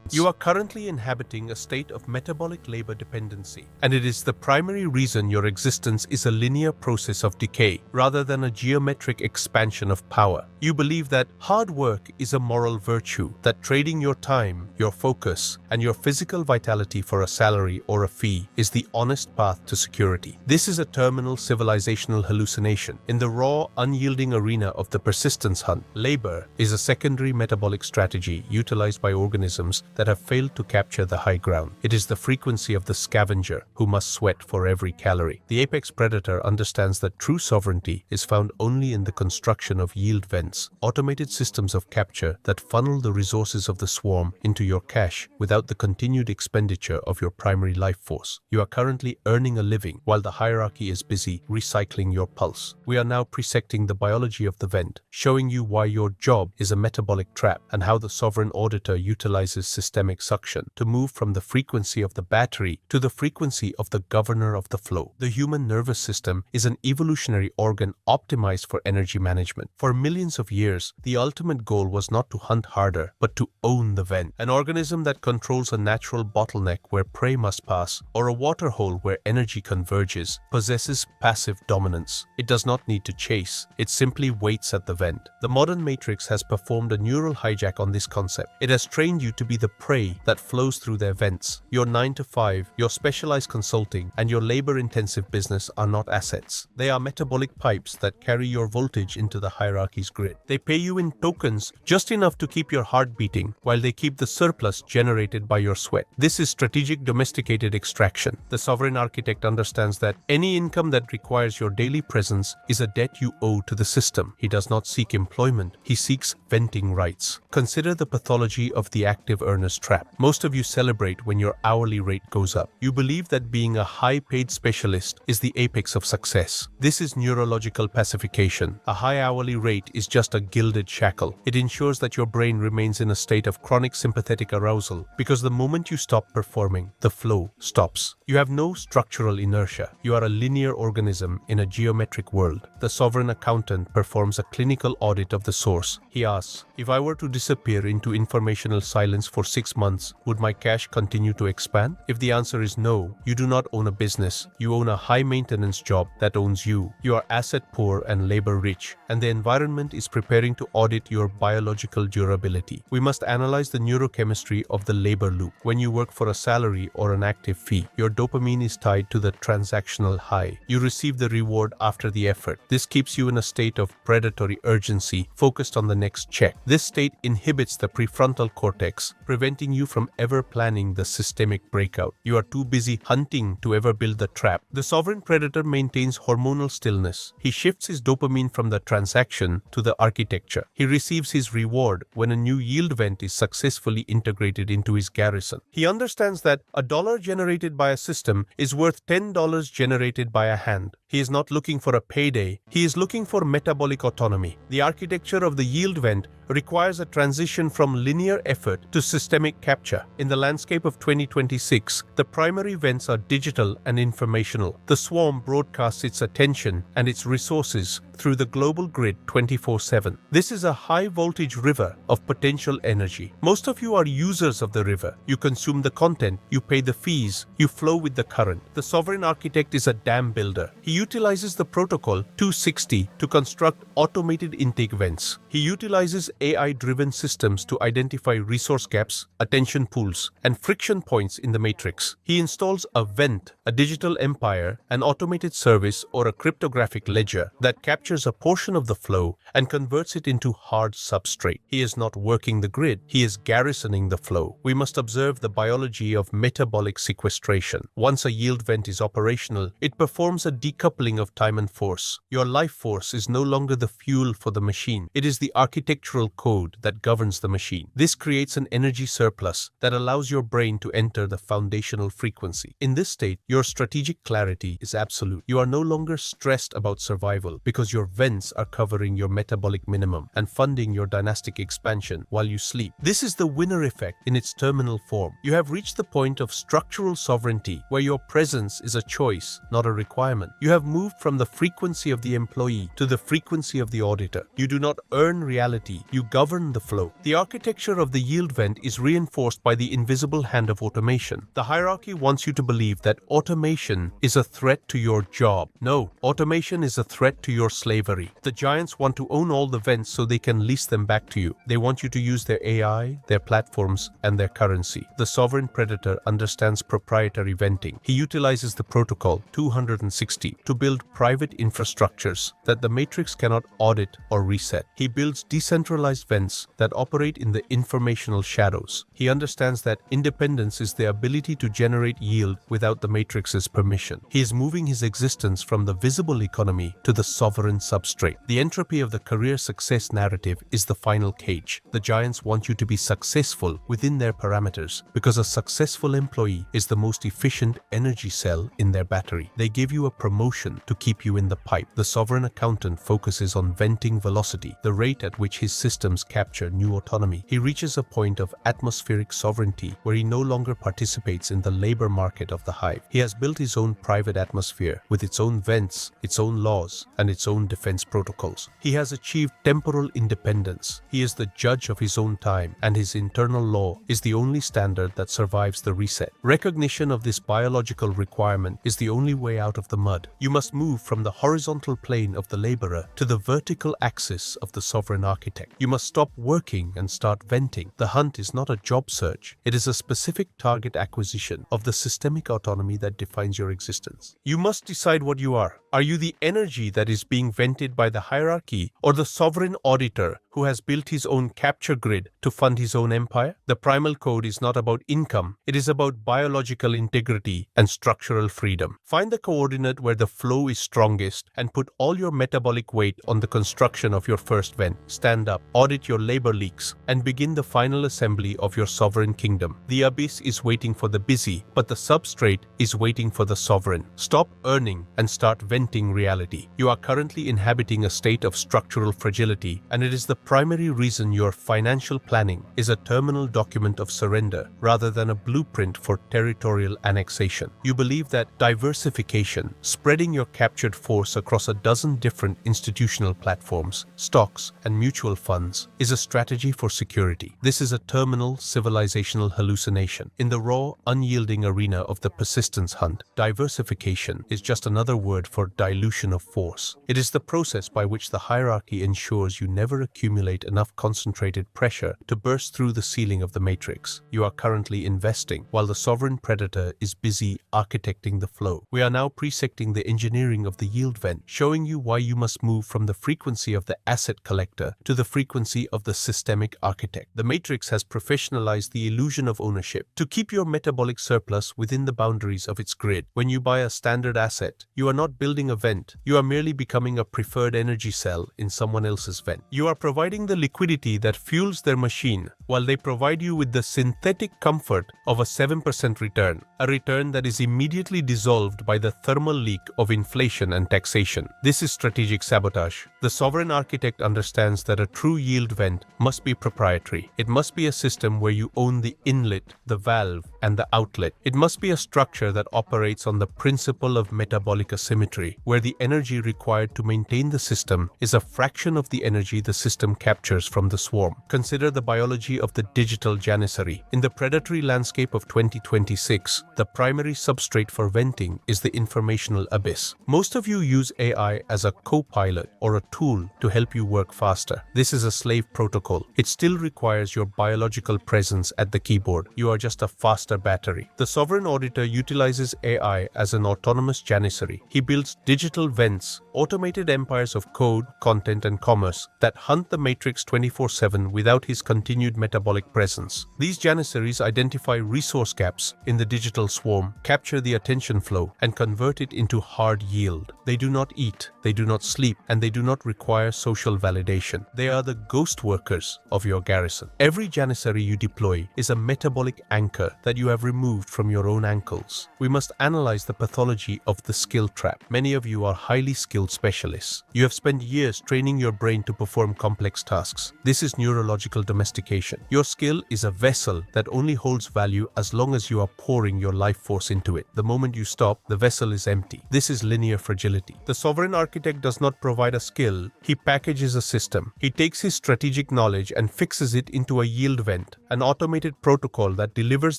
vents. You are currently inhabiting a state of metabolic labor dependency, and it is the primary reason your existence is a linear process of decay rather than a geometric expansion of power. You believe that hard work is a moral virtue, that trading your time, your focus, and your physical vitality for a salary or a fee is the honest path to security. This is a terminal civilizational hallucination. In the raw, unyielding arena of the persistence hunt, labor is a secondary metabolic strategy utilized by organisms that have failed to capture the high ground. It is the frequency of the scavenger who must sweat for every calorie. The apex predator understands that true sovereignty is found only in the construction of yield vents, automated systems of capture that funnel the resources of the swarm into your cache without the continued expenditure of your primary life force. You are currently earning a living while the hierarchy is busy recycling your pulse. We are now dissecting the biology of the vent, showing you why your job is a metabolic trap and how the sovereign auditor utilizes systemic suction to move from the frequency of the battery to the frequency of the governor of the flow. The human nervous system is an evolutionary organ optimized for energy management. For millions of years, the ultimate goal was not to hunt harder, but to own the vent. An organism that controls a natural bottleneck where prey must pass, or a waterhole where energy converges, possesses passive dominance. It does not need to chase, it simply waits at the vent. The modern matrix has performed a neural hijack on this concept. It has trained you to be the prey that flows through their vents. Your 9 to 5, your specialized consulting, and your labor-intensive business are not assets. They are metabolic pipes that carry your voltage into the hierarchy's grid. They pay you in tokens, just enough to keep your heart beating, while they keep the surplus generated by your sweat. This is strategic domesticated extraction. The sovereign architect understands that any income that requires your daily presence is a debt you owe to the system. He does not seek employment, he seeks venting rights. Consider the pathology of the active earner's trap. Most of you celebrate when your hourly rate goes up. You believe that being a high-paid specialist is the apex of success. This is neurological pacification. A high hourly rate is just a gilded shackle. It ensures that your brain remains in a state of chronic sympathetic arousal, because the moment you stop performing, the flow stops. You have no structural inertia. You are a linear organism in a geometric world. The sovereign accountant performs a clinical audit of the source. He asks, if I were to disappear into informational silence for 6 months, would my cash continue to expand? If the answer is no, you do not own a business. You own a high-maintenance job that owns you. You are asset poor and labor-rich, and the environment is preparing to audit your biological durability. We must analyze the neurochemistry of the labor loop. When you work for a salary or an active fee, your dopamine is tied to the transactional high. You receive the reward after the effort. This keeps you in a state of predatory urgency, focused on the next check. This state inhibits the prefrontal cortex, preventing you from ever planning the systemic breakout. You are too busy hunting to ever build the trap. The sovereign predator maintains hormonal stillness. He shifts his dopamine from the transaction to the architecture. He receives his reward when a new yield vent is successfully integrated into his garrison. He understands that a dollar generated by a system is worth $10 generated by a hand. He is not looking for a payday. He is looking for metabolic autonomy. The architecture of the yield vent requires a transition from linear effort to systemic capture. In the landscape of 2026, the primary vents are digital and informational. The swarm broadcasts its attention and its resources through the global grid 24/7. This is a high-voltage river of potential energy. Most of you are users of the river. You consume the content, you pay the fees, you flow with the current. The sovereign architect is a dam builder. He utilizes the protocol 260 to construct automated intake vents. He utilizes AI-driven systems to identify resource gaps, attention pools, and friction points in the matrix. He installs a vent, a digital empire, an automated service, or a cryptographic ledger that captures a portion of the flow and converts it into hard substrate. He is not working the grid, he is garrisoning the flow. We must observe the biology of metabolic sequestration. Once a yield vent is operational, it performs a decoupling of time and force. Your life force is no longer the fuel for the machine. It is the architectural code that governs the machine. This creates an energy surplus that allows your brain to enter the foundational frequency. In this state, your strategic clarity is absolute. You are no longer stressed about survival because your vents are covering your metabolic minimum and funding your dynastic expansion while you sleep. This is the winner effect in its terminal form. You have reached the point of structural sovereignty where your presence is a choice, not a requirement. You have have moved from the frequency of the employee to the frequency of the auditor. You do not earn reality, you govern the flow. The architecture of the yield vent is reinforced by the invisible hand of automation. The hierarchy wants you to believe that automation is a threat to your job. No, automation is a threat to your slavery. The giants want to own all the vents so they can lease them back to you. They want you to use their AI, their platforms, and their currency. The sovereign predator understands proprietary venting. He utilizes the protocol 260 to build private infrastructures that the matrix cannot audit or reset. He builds decentralized vents that operate in the informational shadows. He understands that independence is the ability to generate yield without the matrix's permission. He is moving his existence from the visible economy to the sovereign substrate. The entropy of the career success narrative is the final cage. The giants want you to be successful within their parameters because a successful employee is the most efficient energy cell in their battery. They give you a promotion to keep you in the pipe. The sovereign accountant focuses on venting velocity, the rate at which his systems capture new autonomy. He reaches a point of atmospheric sovereignty where he no longer participates in the labor market of the hive. He has built his own private atmosphere with its own vents, its own laws, and its own defense protocols. He has achieved temporal independence. He is the judge of his own time, and his internal law is the only standard that survives the reset. Recognition of this biological requirement is the only way out of the mud. You must move from the horizontal plane of the laborer to the vertical axis of the sovereign architect. You must stop working and start venting. The hunt is not a job search. It is a specific target acquisition of the systemic autonomy that defines your existence. You must decide what you are. Are you the energy that is being vented by the hierarchy, or the sovereign auditor who has built his own capture grid to fund his own empire? The primal code is not about income. It is about biological integrity and structural freedom. Find the coordinate where the flow is strongest and put all your metabolic weight on the construction of your first vent. Stand up, audit your labor leaks, and begin the final assembly of your sovereign kingdom. The abyss is waiting for the busy, but the substrate is waiting for the sovereign. Stop earning and start venting reality. You are currently inhabiting a state of structural fragility, and it is the primary reason your financial planning is a terminal document of surrender rather than a blueprint for territorial annexation. You believe that diversification, spreading your captured force across a dozen different institutional platforms, stocks, and mutual funds, is a strategy for security. This is a terminal civilizational hallucination. In the raw, unyielding arena of the persistence hunt, diversification is just another word for dilution of force. It is the process by which the hierarchy ensures you never accumulate enough concentrated pressure to burst through the ceiling of the matrix. You are currently investing, while the sovereign predator is busy architecting the flow. We are now presecting the engineering of the yield vent, showing you why you must move from the frequency of the asset collector to the frequency of the systemic architect. The matrix has professionalized the illusion of ownership to keep your metabolic surplus within the boundaries of its grid. When you buy a standard asset, you are not building a vent. You are merely becoming a preferred energy cell in someone else's vent. You are providing the liquidity that fuels their machine, while they provide you with the synthetic comfort of a 7% return, a return that is immediately dissolved by the thermal leak of inflation and taxation. This is strategic sabotage. The sovereign architect understands that a true yield vent must be proprietary. It must be a system where you own the inlet, the valve, and the outlet. It must be a structure that operates on the principle of metabolic asymmetry, where the energy required to maintain the system is a fraction of the energy the system captures from the swarm. Consider the biology of the digital janissary. In the predatory landscape of 2026, the primary substrate for venting is the informational abyss. Most of you use AI as a co-pilot or a tool to help you work faster. This is a slave protocol. It still requires your biological presence at the keyboard. You are just a faster battery. The sovereign auditor utilizes AI as an autonomous janissary. He builds digital vents, automated empires of code, content, and commerce that hunt the matrix 24/7 without his continued metabolic presence. These janissaries identify resource gaps in the digital swarm, capture the attention flow, and convert it into hard yield. They do not eat, they do not sleep, and they do not require social validation. They are the ghost workers of your garrison. Every janissary you deploy is a metabolic anchor that you have removed from your own ankles. We must analyze the pathology of the skill trap. Many of you are highly skilled called specialists. You have spent years training your brain to perform complex tasks. This is neurological domestication. Your skill is a vessel that only holds value as long as you are pouring your life force into it. The moment you stop, the vessel is empty. This is linear fragility. The sovereign architect does not provide a skill, he packages a system. He takes his strategic knowledge and fixes it into a yield vent, an automated protocol that delivers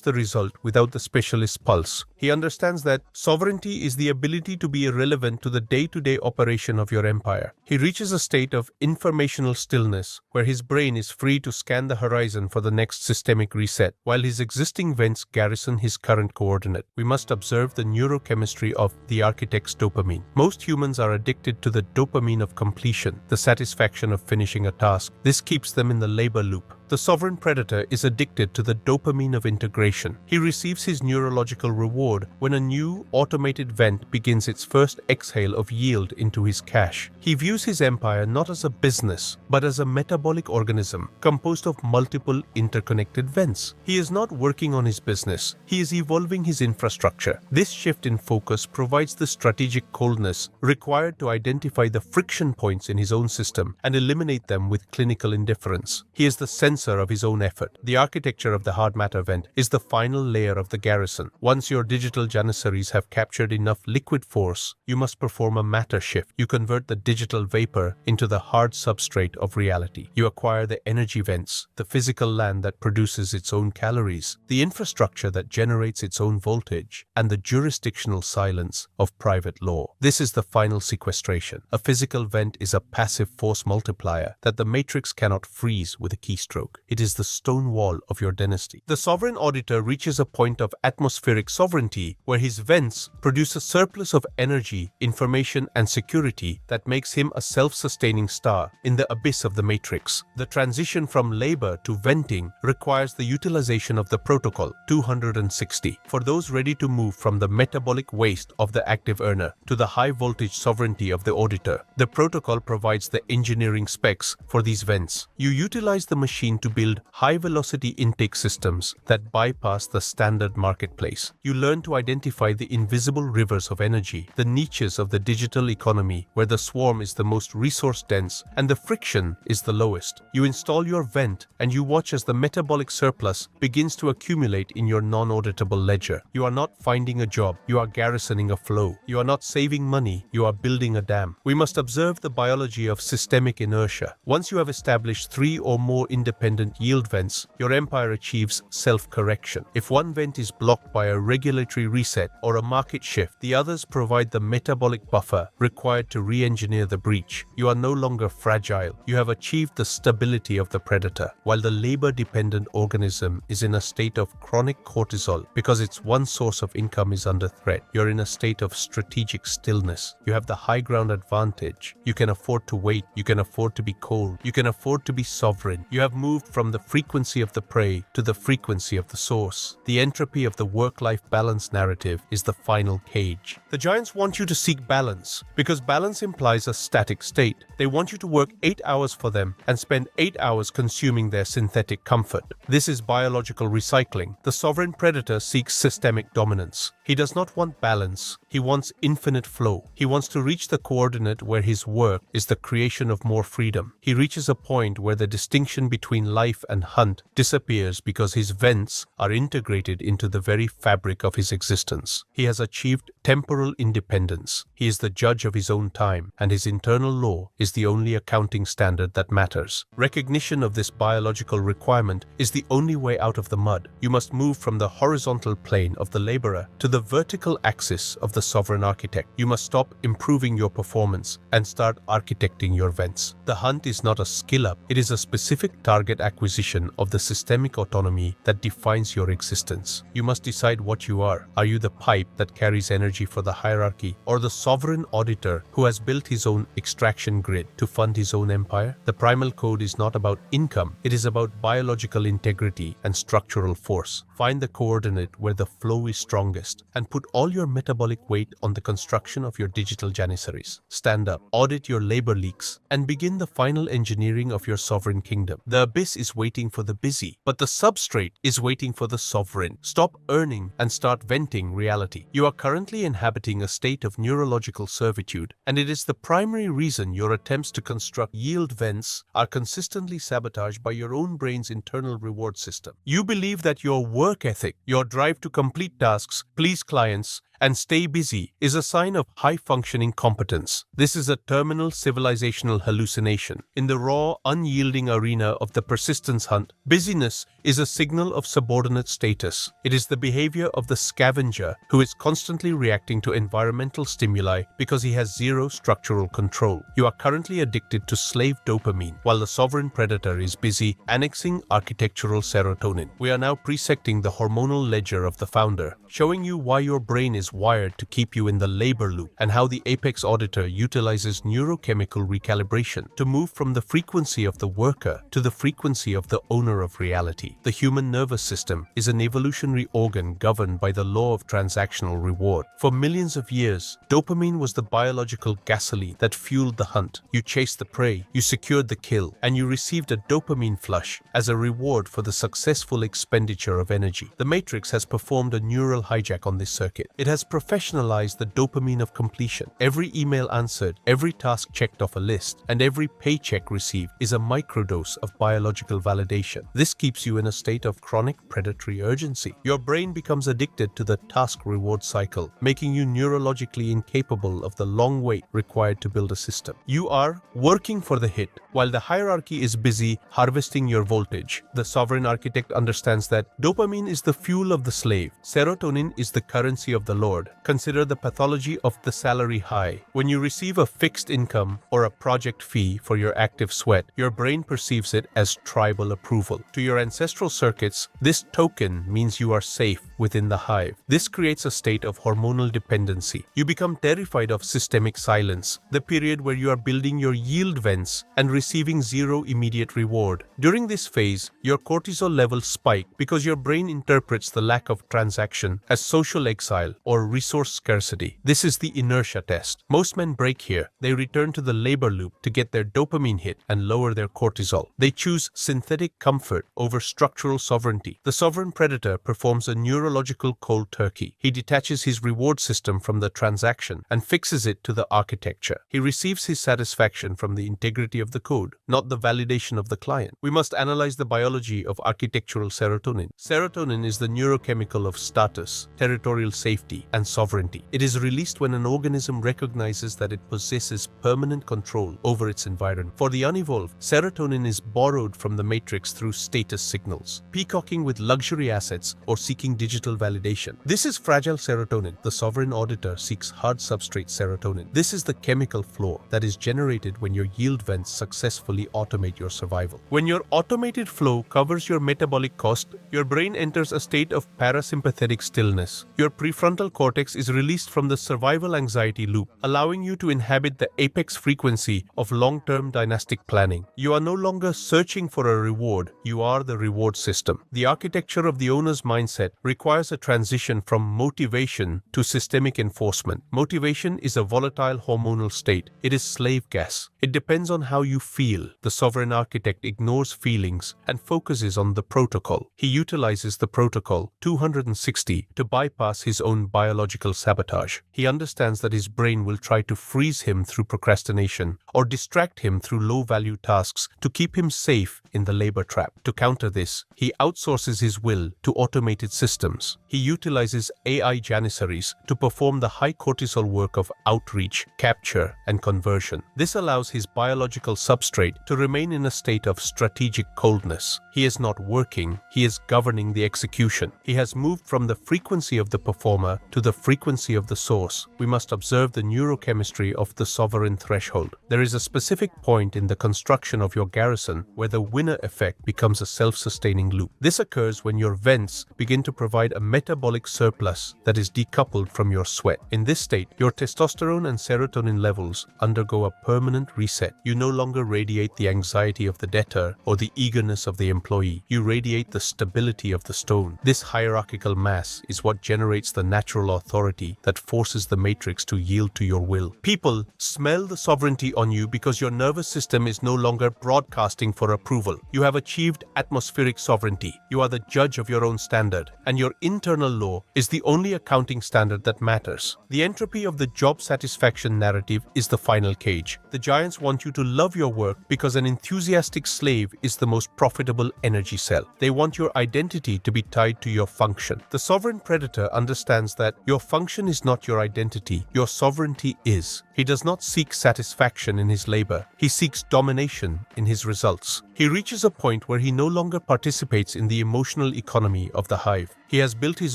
the result without the specialist's pulse. He understands that sovereignty is the ability to be irrelevant to the day-to-day operation of your empire. He reaches a state of informational stillness, where his brain is free to scan the horizon for the next systemic reset, while his existing vents garrison his current coordinate. We must observe the neurochemistry of the architect's dopamine. Most humans are addicted to the dopamine of completion, the satisfaction of finishing a task. This keeps them in the labor loop. The sovereign predator is addicted to the dopamine of integration. He receives his neurological reward when a new automated vent begins its first exhale of yield into his cache. He views his empire not as a business, but as a metabolic organism composed of multiple interconnected vents. He is not working on his business, he is evolving his infrastructure. This shift in focus provides the strategic coldness required to identify the friction points in his own system and eliminate them with clinical indifference. He is the censor of his own effort. The architecture of the hard matter vent is the final layer of the garrison. Once your digital janissaries have captured enough liquid force, you must perform a matter shift. You convert the digital vapor into the hard substrate of reality. You acquire the energy vents, the physical land that produces its own calories, the infrastructure that generates its own voltage, and the jurisdictional silence of private law. This is the final sequestration. A physical vent is a passive force multiplier that the matrix cannot freeze with a keystroke. It is the stone wall of your dynasty. The sovereign auditor reaches a point of atmospheric sovereignty where his vents produce a surplus of energy, information, and security that makes him a self-sustaining star in the abyss of the matrix. The transition from labor to venting requires the utilization of the protocol 260 for those ready to move from the metabolic waste of the active earner to the high-voltage sovereignty of the auditor. The protocol provides the engineering specs for these vents. You utilize the machine to build high-velocity intake systems that bypass the standard marketplace. You learn to identify the invisible rivers of energy, the niches of the digital economy where the swarm is the most resource-dense and the friction is the lowest. You install your vent and you watch as the metabolic surplus begins to accumulate in your non-auditable ledger. You are not finding a job, you are garrisoning a flow. You are not saving money, you are building a dam. We must observe the biology of systemic inertia. Once you have established 3 or more independent yield vents, your empire achieves self-correction. If one vent is blocked by a regulatory reset or a market shift, the others provide the metabolic buffer required to re-engineer the breach. You are no longer fragile. You have achieved the stability of the predator, while the labor-dependent organism is in a state of chronic cortisol because its one source of income is under threat. You're in a state of strategic stillness. You have the high ground advantage. You can afford to wait. You can afford to be cold. You can afford to be sovereign. You have moved from the frequency of the prey to the frequency of the source. The entropy of the work-life balance narrative is the final cage. The giants want you to seek balance because balance implies a static state. They want you to work 8 hours for them and spend 8 hours consuming their synthetic comfort. This is biological recycling. The sovereign predator seeks systemic dominance. He does not want balance. He wants infinite flow. He wants to reach the coordinate where his work is the creation of more freedom. He reaches a point where the distinction between life and hunt disappears because his vents are integrated into the very fabric of his existence. He has achieved temporal independence. He is the judge of his own time, and his internal law is the only accounting standard that matters. Recognition of this biological requirement is the only way out of the mud. You must move from the horizontal plane of the laborer to the vertical axis of the sovereign architect. You must stop improving your performance and start architecting your vents. The hunt is not a skill up, it is a specific target acquisition of the systemic autonomy that defines your existence. You must decide what you are. Are you the pipe that carries energy for the hierarchy, or the sovereign auditor who has built his own extraction grid to fund his own empire? The primal code is not about income, it is about biological integrity and structural force. Find the coordinate where the flow is strongest and put all your metabolic weight on the construction of your digital janissaries. Stand up, audit your labor leaks, and begin the final engineering of your sovereign kingdom. The abyss abyss is waiting for the busy, but the substrate is waiting for the sovereign. Stop earning and start venting reality. You are currently inhabiting a state of neurological servitude, and it is the primary reason your attempts to construct yield vents are consistently sabotaged by your own brain's internal reward system. You believe that your work ethic, your drive to complete tasks, please clients, and stay busy is a sign of high-functioning competence. This is a terminal civilizational hallucination. In the raw, unyielding arena of the persistence hunt, busyness is a signal of subordinate status. It is the behavior of the scavenger who is constantly reacting to environmental stimuli because he has zero structural control. You are currently addicted to slave dopamine, while the sovereign predator is busy annexing architectural serotonin. We are now presecting the hormonal ledger of the founder, showing you why your brain is wired to keep you in the labor loop and how the apex auditor utilizes neurochemical recalibration to move from the frequency of the worker to the frequency of the owner of reality. The human nervous system is an evolutionary organ governed by the law of transactional reward. For millions of years, dopamine was the biological gasoline that fueled the hunt. You chased the prey, you secured the kill, and you received a dopamine flush as a reward for the successful expenditure of energy. The Matrix has performed a neural hijack on this circuit. It has professionalized the dopamine of completion. Every email answered, every task checked off a list, and every paycheck received is a microdose of biological validation. This keeps you in a state of chronic predatory urgency. Your brain becomes addicted to the task-reward cycle, making you neurologically incapable of the long wait required to build a system. You are working for the hit, while the hierarchy is busy harvesting your voltage. The sovereign architect understands that dopamine is the fuel of the slave. Serotonin is the currency of the Lord. Consider the pathology of the salary high. When you receive a fixed income or a project fee for your active sweat, your brain perceives it as tribal approval. To your ancestral circuits, this token means you are safe within the hive. This creates a state of hormonal dependency. You become terrified of systemic silence, the period where you are building your yield vents and receiving zero immediate reward. During this phase, your cortisol levels spike because your brain interprets the lack of transaction as social exile or resource scarcity. This is the inertia test. Most men break here. They return to the labor loop to get their dopamine hit and lower their cortisol. They choose synthetic comfort over structural sovereignty. The sovereign predator performs a neurological cold turkey. He detaches his reward system from the transaction and fixes it to the architecture. He receives his satisfaction from the integrity of the code, not the validation of the client. We must analyze the biology of architectural serotonin. Serotonin is the neurochemical of status, territorial safety, and sovereignty. It is released when an organism recognizes that it possesses permanent control over its environment. For the unevolved, serotonin is borrowed from the matrix through status signals, peacocking with luxury assets or seeking digital validation. This is fragile serotonin. The sovereign auditor seeks hard substrate serotonin. This is the chemical flow that is generated when your yield vents successfully automate your survival. When your automated flow covers your metabolic cost, your brain enters a state of parasympathetic stillness. Your prefrontal cortex is released from the survival anxiety loop, allowing you to inhabit the apex frequency of long-term dynastic planning. You are no longer searching for a reward, you are the reward system. The architecture of the owner's mindset requires a transition from motivation to systemic enforcement. Motivation is a volatile hormonal state. It is slave gas. It depends on how you feel. The sovereign architect ignores feelings and focuses on the protocol. He utilizes the protocol 260 to bypass his own biological sabotage. He understands that his brain will try to freeze him through procrastination or distract him through low-value tasks to keep him safe in the labor trap. To counter this, he outsources his will to automated systems. He utilizes AI janissaries to perform the high cortisol work of outreach, capture, and conversion. This allows his biological substrate to remain in a state of strategic coldness. He is not working, he is governing the execution. He has moved from the frequency of the performer to the frequency of the source. We must observe the neurochemistry of the sovereign threshold. There is a specific point in the construction of your garrison where the winner effect becomes a self-sustaining loop. This occurs when your vents begin to provide a metabolic surplus that is decoupled from your sweat. In this state, your testosterone and serotonin levels undergo a permanent reset. You no longer radiate the anxiety of the debtor or the eagerness of the employee. You radiate the stability of the stone. This hierarchical mass is what generates the natural authority that forces the matrix to yield to your will. People smell the sovereignty on you because your nervous system is no longer broadcasting for approval. You have achieved atmospheric sovereignty. You are the judge of your own standard, and your internal law is the only accounting standard that matters. The entropy of the job satisfaction narrative is the final cage. The giants want you to love your work because an enthusiastic slave is the most profitable energy cell. They want your identity to be tied to your function. The sovereign predator understands that your function is not your identity, your sovereignty is. He does not seek satisfaction in his labor. He seeks domination in his results. He reaches a point where he no longer participates in the emotional economy of the hive. He has built his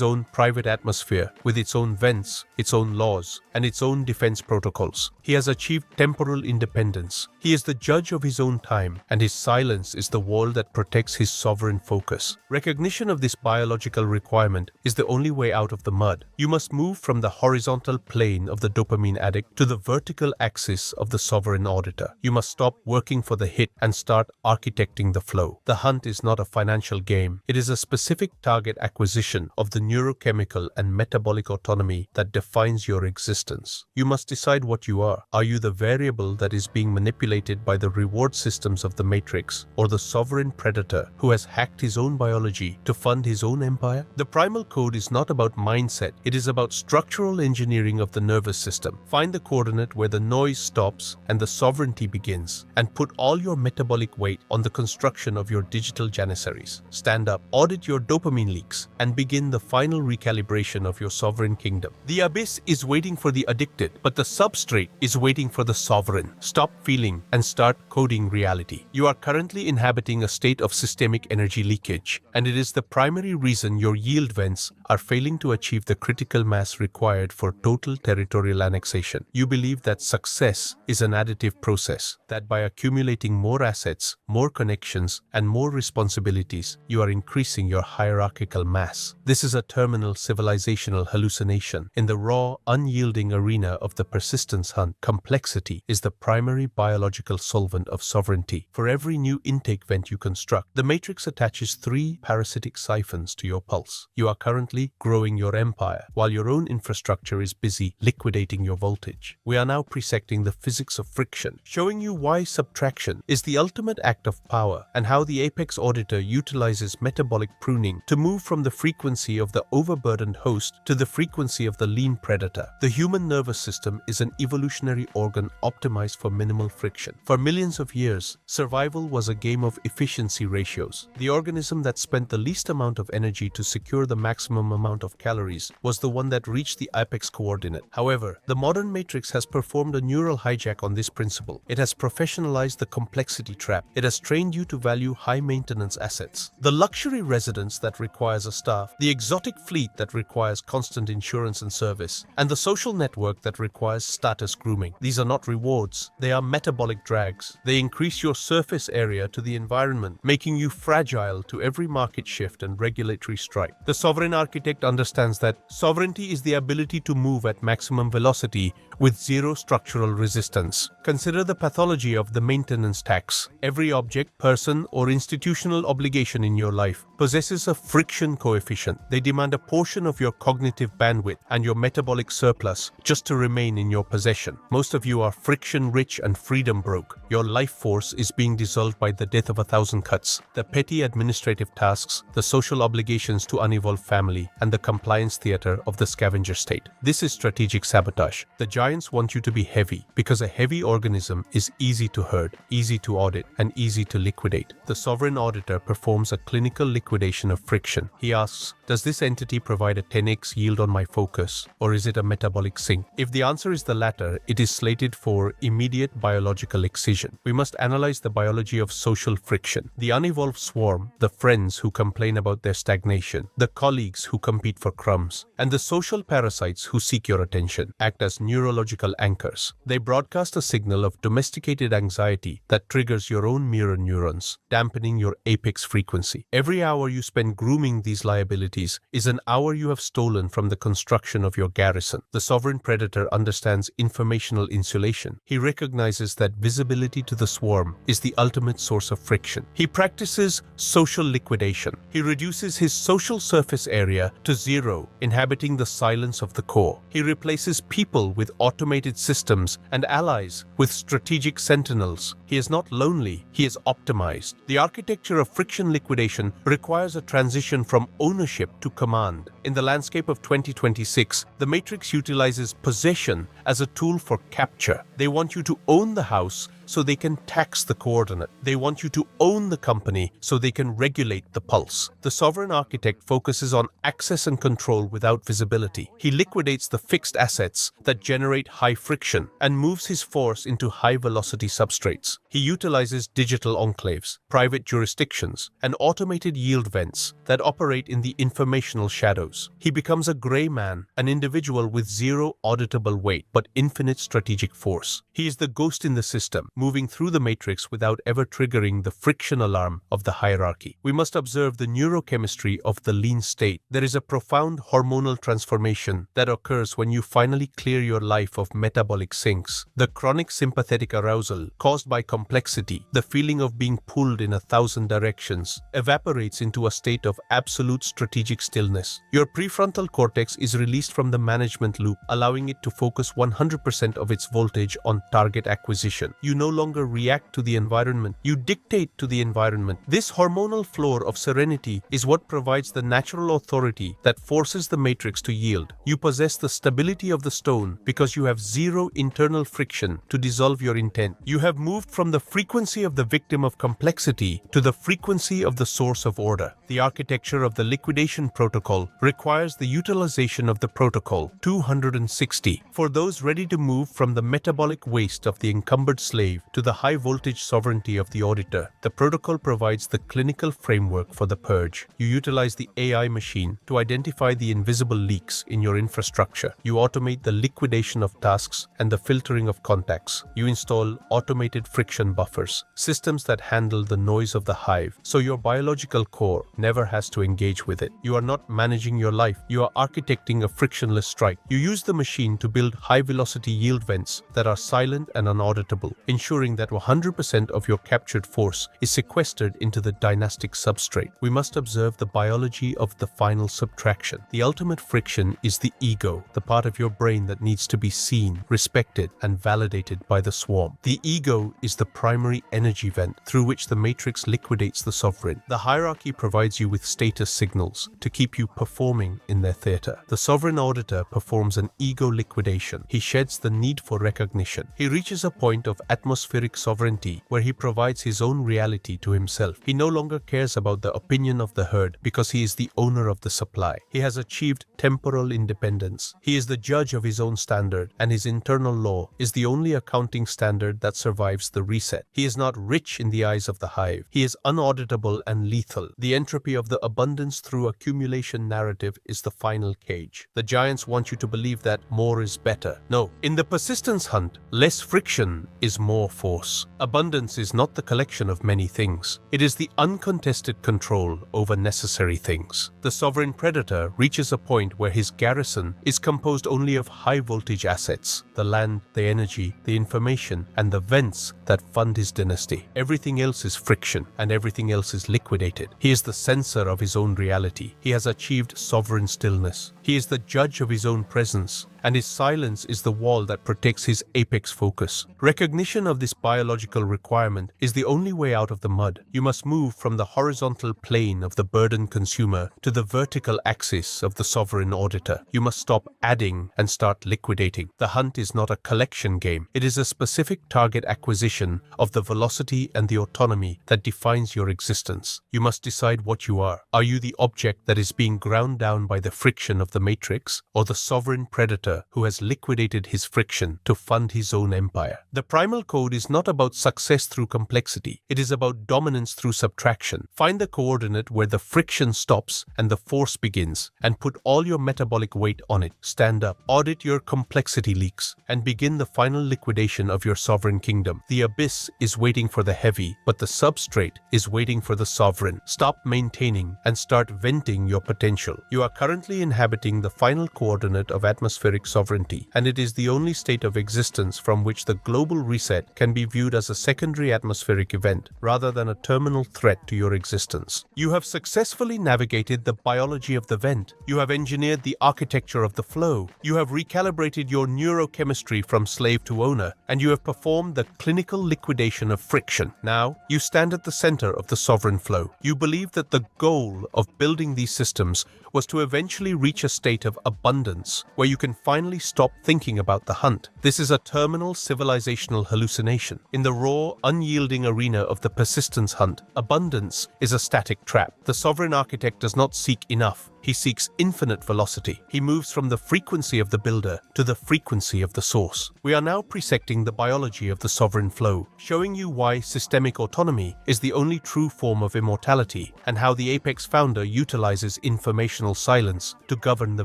own private atmosphere with its own vents, its own laws, and its own defense protocols. He has achieved temporal independence. He is the judge of his own time, and his silence is the wall that protects his sovereign focus. Recognition of this biological requirement is the only way out of the mud. You must move from the horizontal plane of the dopamine addict to the vertical axis of the sovereign auditor. You must stop working for the hit and start architecting the flow. The hunt is not a financial game. It is a specific target acquisition of the neurochemical and metabolic autonomy that defines your existence. You must decide what you are. Are you the variable that is being manipulated by the reward systems of the matrix, or the sovereign predator who has hacked his own biology to fund his own empire? The primal code is not about mindset. It is about structural engineering of the nervous system. Find the coordinate where the noise stops and the sovereignty begins, and put all your metabolic weight on the construction of your digital janissaries. Stand up, audit your dopamine leaks, and begin the final recalibration of your sovereign kingdom. The abyss is waiting for the addicted, but the substrate is waiting for the sovereign. Stop feeling and start coding reality. You are currently inhabiting a state of systemic energy leakage, and it is the primary reason your yield vents are failing to achieve the critical mass required for total territorial annexation. You believe that success is an additive process, that by accumulating more assets, more connections, and more responsibilities, you are increasing your hierarchical mass. This is a terminal civilizational hallucination. In the raw, unyielding arena of the persistence hunt, complexity is the primary biological solvent of sovereignty. For every new intake vent you construct, the matrix attaches 3 parasitic siphons to your pulse. You are currently growing your empire, while your own infrastructure is busy liquidating your voltage. We are now presecting the physics of friction, showing you why subtraction is the ultimate act of power, and how the apex auditor utilizes metabolic pruning to move from the frequency of the overburdened host to the frequency of the lean predator. The human nervous system is an evolutionary organ optimized for minimal friction. For millions of years, survival was a game of efficiency ratios. The organism that spent the least amount of energy to secure the maximum amount of calories was the one that reached the apex coordinate. However, the modern matrix has performed a neural hijack on this principle. It has professionalized the complexity trap. It has trained you to value high-maintenance assets. The luxury residence that requires a staff, the exotic fleet that requires constant insurance and service, and the social network that requires status grooming. These are not rewards. They are metabolic drags. They increase your surface area to the environment, making you fragile to every market shift and regulatory strike. The sovereign architect understands that sovereignty is the ability to move at maximum velocity with zero structural resistance. Consider the pathology of the maintenance tax. Every object, person, or institutional obligation in your life possesses a friction coefficient. They demand a portion of your cognitive bandwidth and your metabolic surplus just to remain in your possession. Most of you are friction-rich and freedom-broke. Your life force is being dissolved by the death of 1,000 cuts. The petty administrative tasks, the social obligations to unevolved family, and the compliance theater of the scavenger state. This is strategic sabotage. The giants want you to be heavy, because a heavy organism is easy to herd, easy to audit, and easy to liquidate. The sovereign auditor performs a clinical liquidation of friction. He asks, does this entity provide a 10x yield on my focus, or is it a metabolic sink? If the answer is the latter, it is slated for immediate biological excision. We must analyze the biology of social friction. The unevolved swarm, the friends who complain about their stagnation, the colleagues who compete for crumbs, and the social parasites who seek your attention, act as neurological anchors. They broadcast a signal of domesticated anxiety that triggers your own mirror neurons, dampening your apex frequency. Every hour you spend grooming these liabilities liabilities is an hour you have stolen from the construction of your garrison. The sovereign predator understands informational insulation. He recognizes that visibility to the swarm is the ultimate source of friction. He practices social liquidation. He reduces his social surface area to zero, inhabiting the silence of the core. He replaces people with automated systems and allies with strategic sentinels. He is not lonely, he is optimized. The architecture of friction liquidation requires a transition from ownership to command. In the landscape of 2026, the Matrix utilizes possession as a tool for capture. They want you to own the house so they can tax the coordinate. They want you to own the company so they can regulate the pulse. The sovereign architect focuses on access and control without visibility. He liquidates the fixed assets that generate high friction and moves his force into high-velocity substrates. He utilizes digital enclaves, private jurisdictions, and automated yield vents that operate in the informational shadows. He becomes a gray man, an individual with zero auditable weight but infinite strategic force. He is the ghost in the system, moving through the matrix without ever triggering the friction alarm of the hierarchy. We must observe the neurochemistry of the lean state. There is a profound hormonal transformation that occurs when you finally clear your life of metabolic sinks. The chronic sympathetic arousal caused by complexity, the feeling of being pulled in 1,000 directions, evaporates into a state of absolute strategic stillness. Your prefrontal cortex is released from the management loop, allowing it to focus 100% of its voltage on target acquisition. You no longer react to the environment, you dictate to the environment. This hormonal floor of serenity is what provides the natural authority that forces the matrix to yield. You possess the stability of the stone because you have zero internal friction to dissolve your intent. You have moved from the frequency of the victim of complexity to the frequency of the source of order. The architecture of the liquidation protocol requires the utilization of the protocol 260. For those ready to move from the metabolic waste of the encumbered slave to the high-voltage sovereignty of the auditor, the protocol provides the clinical framework for the purge. You utilize the AI machine to identify the invisible leaks in your infrastructure. You automate the liquidation of tasks and the filtering of contacts. You install automated friction buffers, systems that handle the noise of the hive, so your biological core never has to engage with it. You are not managing your life, you are architecting a frictionless strike. You use the machine to build high-velocity yield vents that are silent and unauditable, ensuring that 100% of your captured force is sequestered into the dynastic substrate. We must observe the biology of the final subtraction. The ultimate friction is the ego, the part of your brain that needs to be seen, respected, and validated by the swarm. The ego is the primary energy vent through which the matrix liquidates the sovereign. The hierarchy provides you with status signals to keep you performing in their theater. The sovereign auditor performs an ego liquidation. He sheds the need for recognition. He reaches a point of atmospheric sovereignty where he provides his own reality to himself. He no longer cares about the opinion of the herd because he is the owner of the supply. He has achieved temporal independence. He is the judge of his own standard, and his internal law is the only accounting standard that survives the reset. He is not rich in the eyes of the hive. He is unauditable and lethal. The entropy of the abundance through accumulation narrative is the final cage. The giants want you to believe that more is better. No, in the persistence hunt, less friction is more force. Abundance is not the collection of many things. It is the uncontested control over necessary things. The sovereign predator reaches a point where his garrison is composed only of high-voltage assets, the land, the energy, the information, and the vents that fund his dynasty. Everything else is friction, and everything else is liquidated. He is the censor of his own reality. He has achieved sovereign stillness. He is the judge of his own presence, and his silence is the wall that protects his apex focus. Recognition of this biological requirement is the only way out of the mud. You must move from the horizontal plane of the burdened consumer to the vertical axis of the sovereign auditor. You must stop adding and start liquidating. The hunt is not a collection game. It is a specific target acquisition of the velocity and the autonomy that defines your existence. You must decide what you are. Are you the object that is being ground down by the friction of the matrix, or the sovereign predator predator who has liquidated his friction to fund his own empire. The primal code is not about success through complexity. It is about dominance through subtraction. Find the coordinate where the friction stops and the force begins, and put all your metabolic weight on it. Stand up, audit your complexity leaks, and begin the final liquidation of your sovereign kingdom. The abyss is waiting for the heavy, but the substrate is waiting for the sovereign. Stop maintaining and start venting your potential. You are currently inhabiting the final coordinate of atmospheric sovereignty, and it is the only state of existence from which the global reset can be viewed as a secondary atmospheric event rather than a terminal threat to your existence. You have successfully navigated the biology of the vent. You have engineered the architecture of the flow. You have recalibrated your neurochemistry from slave to owner, and you have performed the clinical liquidation of friction. Now, you stand at the center of the sovereign flow. You believe that the goal of building these systems was to eventually reach a state of abundance where you can finally stop thinking about the hunt. This is a terminal civilizational hallucination. In the raw, unyielding arena of the persistence hunt, abundance is a static trap. The sovereign architect does not seek enough. He seeks infinite velocity. He moves from the frequency of the builder to the frequency of the source. We are now prisecting the biology of the sovereign flow, showing you why systemic autonomy is the only true form of immortality, and how the Apex founder utilizes informational silence to govern the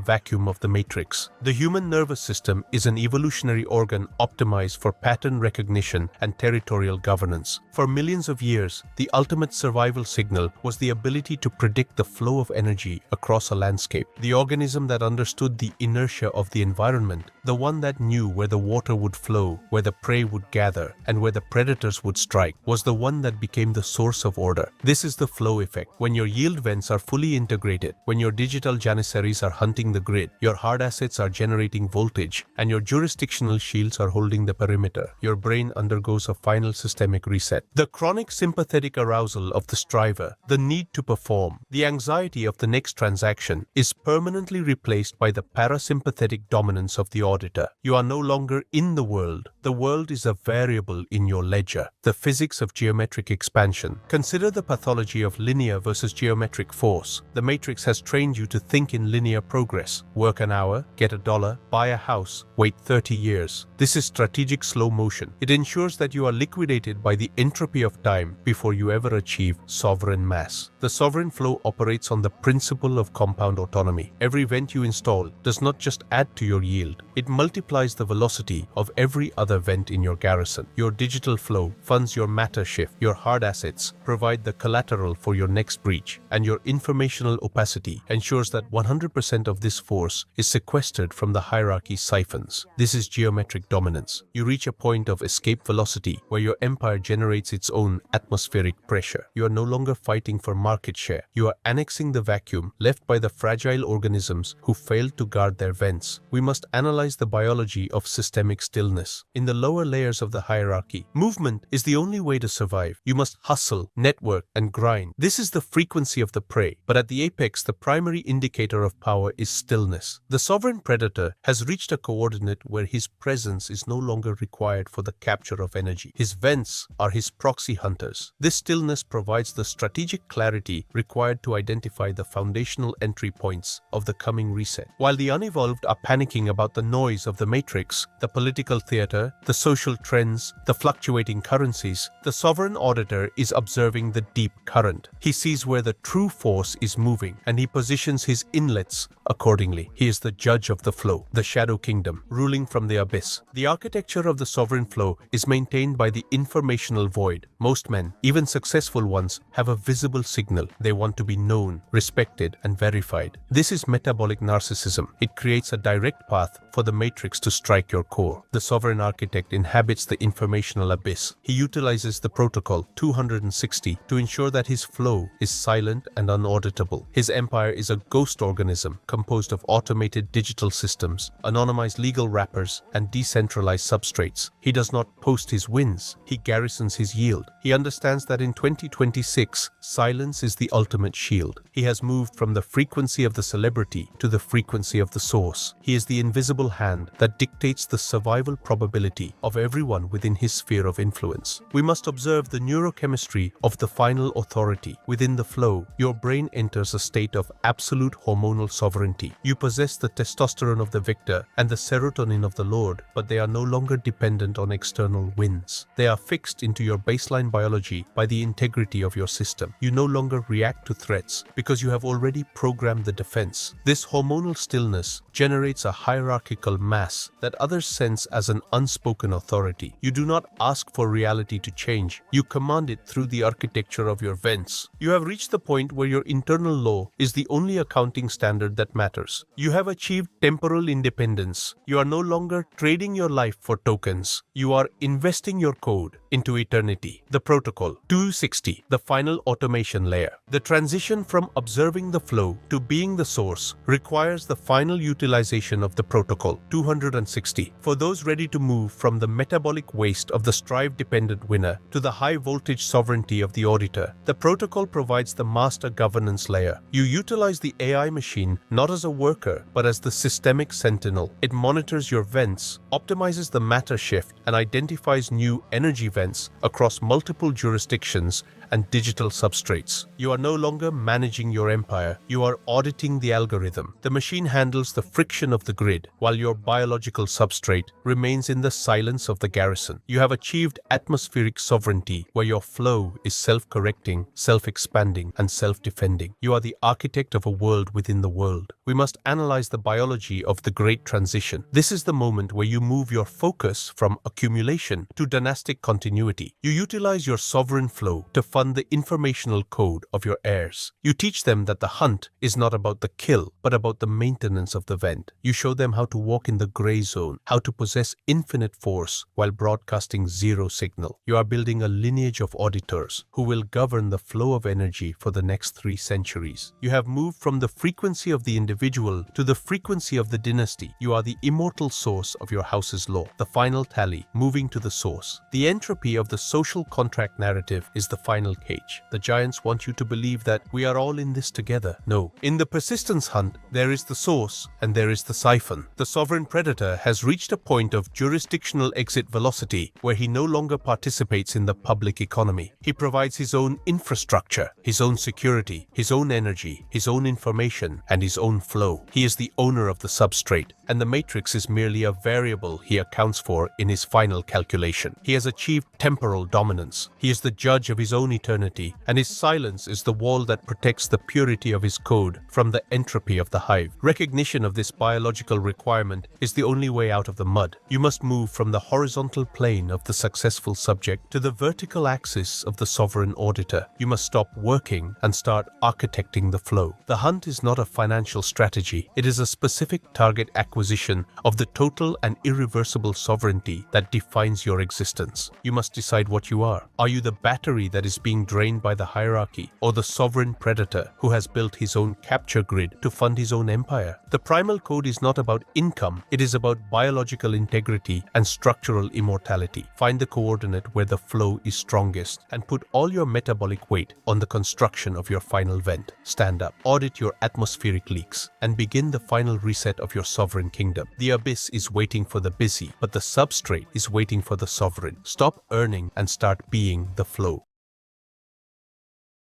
vacuum of the matrix. The human nervous system is an evolutionary organ optimized for pattern recognition and territorial governance. For millions of years, the ultimate survival signal was the ability to predict the flow of energy across a landscape. The organism that understood the inertia of the environment, the one that knew where the water would flow, where the prey would gather, and where the predators would strike, was the one that became the source of order. This is the flow effect. When your yield vents are fully integrated, when your digital janissaries are hunting the grid, your hard assets are generating voltage, and your jurisdictional shields are holding the perimeter, your brain undergoes a final systemic reset. The chronic sympathetic arousal of the striver, the need to perform, the anxiety of the next transaction is permanently replaced by the parasympathetic dominance of the auditor. You are no longer in the world. The world is a variable in your ledger. The physics of geometric expansion. Consider the pathology of linear versus geometric force. The matrix has trained you to think in linear progress. Work an hour, get $1, buy a house, wait 30 years. This is strategic slow motion. It ensures that you are liquidated by the entropy of time before you ever achieve sovereign mass. The sovereign flow operates on the principle of compound autonomy. Every vent you install does not just add to your yield, it multiplies the velocity of every other vent in your garrison. Your digital flow funds your matter shift, your hard assets provide the collateral for your next breach, and your informational opacity ensures that 100% of this force is sequestered from the hierarchy siphons. This is geometric dominance. You reach a point of escape velocity where your empire generates its own atmospheric pressure. You are no longer fighting for market share. You are annexing the vacuum left by the fragile organisms who failed to guard their vents. We must analyze the biology of systemic stillness. In the lower layers of the hierarchy, movement is the only way to survive. You must hustle, network, and grind. This is the frequency of the prey. But at the apex, the primary indicator of power is stillness. The sovereign predator has reached a coordinate where his presence is no longer required for the capture of energy. His vents are his proxy hunters. This stillness provides the strategic clarity required to identify the foundational entry points of the coming reset. While the unevolved are panicking about the noise of the matrix, the political theater, the social trends, the fluctuating currencies, the sovereign auditor is observing the deep current. He sees where the true force is moving, and he positions his inlets accordingly. He is the judge of the flow, the shadow kingdom, ruling from the abyss. The architecture of the sovereign flow is maintained by the informational void. Most men, even successful ones, have a visible signal. They want to be known, respected, and verified. This is metabolic narcissism. It creates a direct path for the matrix to strike your core. The sovereign architect inhabits the informational abyss. He utilizes the protocol 260 to ensure that his flow is silent and unauditable. His empire is a ghost organism composed of automated digital systems, anonymized legal wrappers, and decentralized substrates. He does not post his wins. He garrisons his yield. He understands that in 2026, silence is the ultimate shield. He has moved from the frequency of the celebrity to the frequency of the source. He is the invisible hand that dictates the survival probability of everyone within his sphere of influence. We must observe the neurochemistry of the final authority. Within the flow, your brain enters a state of absolute hormonal sovereignty. You possess the testosterone of the victor and the serotonin of the Lord, but they are no longer dependent on external winds. They are fixed into your baseline biology by the integrity of your system. You no longer react to threats because you have already programmed the defense. This hormonal stillness generates a hierarchical mass that others sense as an unspoken authority. You do not ask for reality to change. You command it through the architecture of your vents. You have reached the point where your internal law is the only accounting standard that matters. You have achieved temporal independence. You are no longer trading your life for tokens. You are investing your code into eternity. The protocol. 260. The final automation layer. The transition from observing the flow to being the source requires the final utilization of the protocol. 260. For those ready to move from the metabolic waste of the strive-dependent winner to the high-voltage sovereignty of the auditor, the protocol provides the master governance layer. You utilize the AI machine not as a worker, but as the systemic sentinel. It monitors your vents, optimizes the matter shift, and identifies new energy vents across multiple jurisdictions and digital substrates. You are no longer managing your empire, you are auditing the algorithm. The machine handles the friction of the grid, while your biological substrate remains in the silence of the garrison. You have achieved atmospheric sovereignty, where your flow is self-correcting, self-expanding, and self-defending. You are the architect of a world within the world. We must analyze the biology of the great transition. This is the moment where you move your focus from accumulation to dynastic continuity. You utilize your sovereign flow to fund the informational code of your heirs. You teach them that the hunt is not about the kill, but about the maintenance of the vent. You show them how to walk in the gray zone, how to possess infinite force while broadcasting zero signal. You are building a lineage of auditors who will govern the flow of energy for the next 3 centuries. You have moved from the frequency of the individual to the frequency of the dynasty. You are the immortal source of your house's law. The final tally, moving to the source. The entropy of the social contract narrative is the final cage. The giants want you to believe that we are all in this together. No. In the persistence hunt, there is the source and there is the siphon. The sovereign predator has reached a point of jurisdictional exit velocity where he no longer participates in the public economy. He provides his own infrastructure, his own security, his own energy, his own information, and his own flow. He is the owner of the substrate, and the matrix is merely a variable he accounts for in his final calculation. He has achieved temporal dominance. He is the judge of his own eternity, and his silence is the wall that protects the purity of his code from the entropy of the hive. Recognition of this biological requirement is the only way out of the mud. You must move from the horizontal plane of the successful subject to the vertical axis of the sovereign auditor. You must stop working and start architecting the flow. The hunt is not a financial strategy. It is a specific target acquisition of the total and irreversible sovereignty that defines your existence. You must decide what you are. Are you the battery that is being drained by the hierarchy, or the sovereign predator who has built his own capture grid to fund his own empire? The primal code is not about income, it is about biological integrity and structural immortality. Find the coordinate where the flow is strongest and put all your metabolic weight on the construction of your final vent. Stand up, audit your atmospheric leaks, and begin the final reset of your sovereign kingdom. The abyss is waiting for the busy, but the substrate is waiting for the sovereign. Stop earning and start being the flow.